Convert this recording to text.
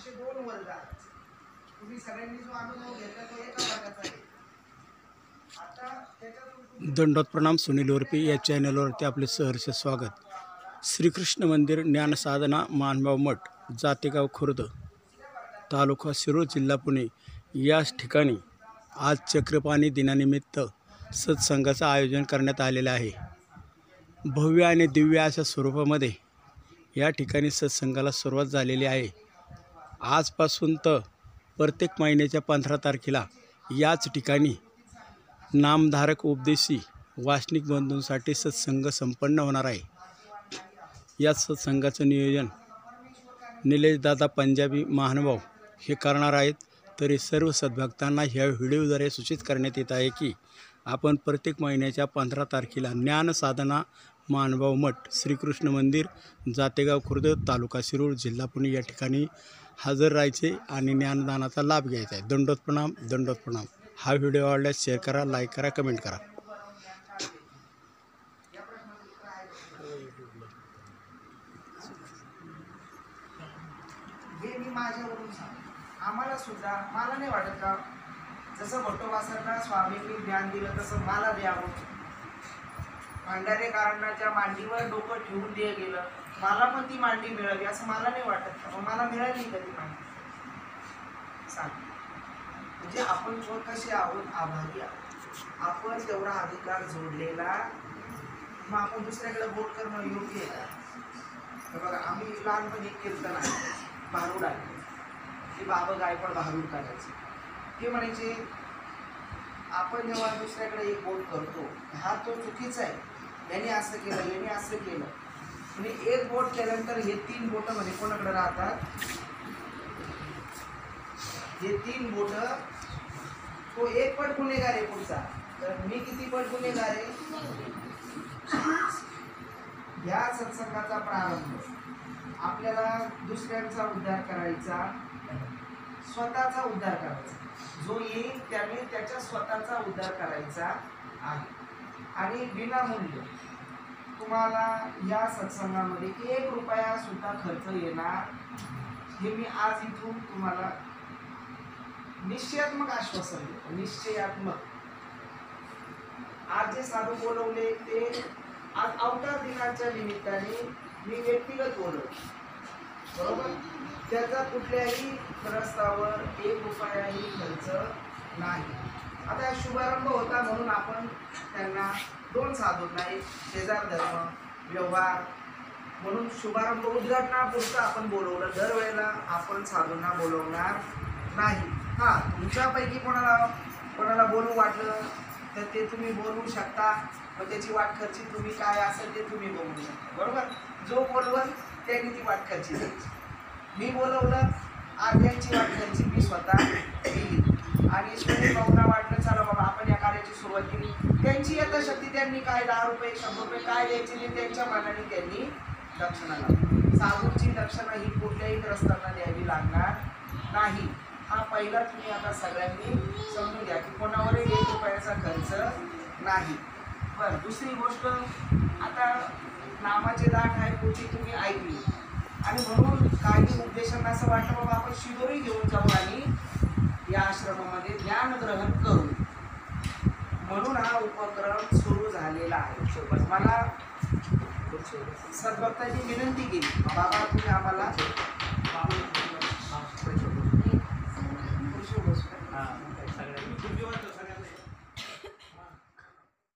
असे दोन वर्ग आहेत. तुम्ही सगळ्यांनी जो अनुभव घेतला तो एका वर्गाचा आहे. आता त्याच्यातून दंडोत प्रणाम. सुनील उर्पी या चॅनलवरती आपले सहर्ष स्वागत. श्रीकृष्ण मंदिर ज्ञानसाधना मानभाव मठ, जातेगाव खुर्द, तालुका शिरूर, जिल्हा पुणे याच ठिकाणी आज चक्रपाणी दिनानिमित्त सत्संगाचं आयोजन करण्यात आलेलं आहे. भव्य आणि दिव्य अशा स्वरूपामध्ये या ठिकाणी सत्संगाला सुरुवात झालेली आहे. आजपासून तर प्रत्येक महिन्याच्या 15 तारखेला याच ठिकाणी नामधारक उपदेशी वासनिक बंधूंसाठी सत्संग संपन्न होणार आहे. या सत्संगाचं नियोजन निलेशदादा पंजाबी महानुभाव हे करणार आहेत. तरी सर्व सद्भक्तांना ह्या व्हिडिओद्वारे सूचित करण्यात येत आहे की आपण प्रत्येक महिन्याच्या 15 तारखेला ज्ञानसाधना मानभाव मठ, श्रीकृष्ण मंदिर, जातेगाव खुर्द, तालुका शिरूर, जिल्हा पुणे या ठिकाणी हजर राहायचे आणि ज्ञानदानाचा लाभ घ्यायचा आहे. दंडोत प्रणाम, दंडोत प्रणाम. हा व्हिडिओ आवडल्यास शेअर करा, लाईक करा, कमेंट करा. हे मी माझ्यावरून सांग. आम्हाला सुद्धा मला नाही वाटत का जसं भट्टोबासांना स्वामींनी ज्ञान दिलं तसं मला द्यावं. भांडारेकरांच्या मांडीवर डोकं ठेवून दिलं गेलं, मला पण ती मांडी मिळाली असं मला नाही वाटत का? मला मिळाली का ती मांडी? सांग. म्हणजे आपण कसे आहोत, आभारी आहोत. आपण तेवढा अधिकार जोडलेला, मग आपण दुसऱ्याकडे बोट करणं योग्य आहे का? बघा, आम्ही लहानपणी कीर्तन आहे, भारूड आहे, ते बाबा गायकवाड भारूड काढायचे. ते म्हणायचे आपण जेव्हा दुसऱ्याकडे एक बोट करतो हा तो चुकीचा आहे, याने असं केलं, याने असं केलं. म्हणजे एक बोट केल्यानंतर हे 3 बोटं म्हणजे कोणाकडे राहतात? हे 3 बोटं, तो एक पट गुन्हेगार आहे पुढचा, तर मी किती पट गुन्हेगार आहे? या सत्संगाचा प्रारंभ आपल्याला दुसऱ्यांचा उद्धार करायचा, स्वतःचा उद्धार करायचा. जो येईल त्याने त्याच्या स्वतःचा उद्धार करायचा आहे. आणि विनामूल्य तुम्हाला या सत्संगामध्ये 1 रुपया सुद्धा खर्च येणार, हे मी आज इथून तुम्हाला निश्चयात्मक आश्वासन देतो. निश्चयात्मक. आज जे साधू बोलवले ते आज अवतार दिनाच्या निमित्ताने मी व्यक्तिगत बोलवतो, बरोबर? त्याचा कुठल्याही प्रस्तावावर 1 रुपयाही खर्च नाही. आता शुभारंभ होता म्हणून आपण त्यांना 2 साधूंना, एक शेजार धर्म व्यवहार म्हणून शुभारंभ उद्घाटनापुरतं आपण बोलवलं. दरवेळेला आपण साधूंना बोलवणार नाही. हां, तुमच्यापैकी कोणाला बोलू वाटलं तर ते तुम्ही बोलवू शकता. मग त्याची वाट खर्ची तुम्ही काय असेल ते तुम्ही बोलू शकता, बरोबर? जो बोलवल त्यांनी ती वाट खर्ची द्यायची. मी बोलवलं, आज्ञांची वाट खर्ची मी स्वतः केली. आणि सुनील भाऊंना वाटलं चला बाबा आपण या कार्याची सुरुवात केली. त्यांची यथाशक्ती त्यांनी काय 10 रुपये 100 रुपये काय द्यायचे ते त्यांच्या मनाने त्यांनी दक्षिणा लावली. साधूंची दक्षिणा ही कुठल्याही ग्रस्तांना द्यावी लागणार नाही. हा पहिला तुम्ही आता सगळ्यांनी समजून घ्या की कोणावरही 1 रुपयाचा खर्च नाही. बरं, दुसरी गोष्ट, आता नामाचे दाट आहे पुढची तुम्ही ऐकली आणि म्हणून काही उपदेशांना असं वाटलं बाबा आपण शिदोरी घेऊन जाऊ आणि या आश्रमामध्ये ज्ञान ग्रहण करू, म्हणून हा उपक्रम सुरू झालेला आहे. मला सद्भक्तांनी विनंती केली, बाबा तुम्ही आम्हाला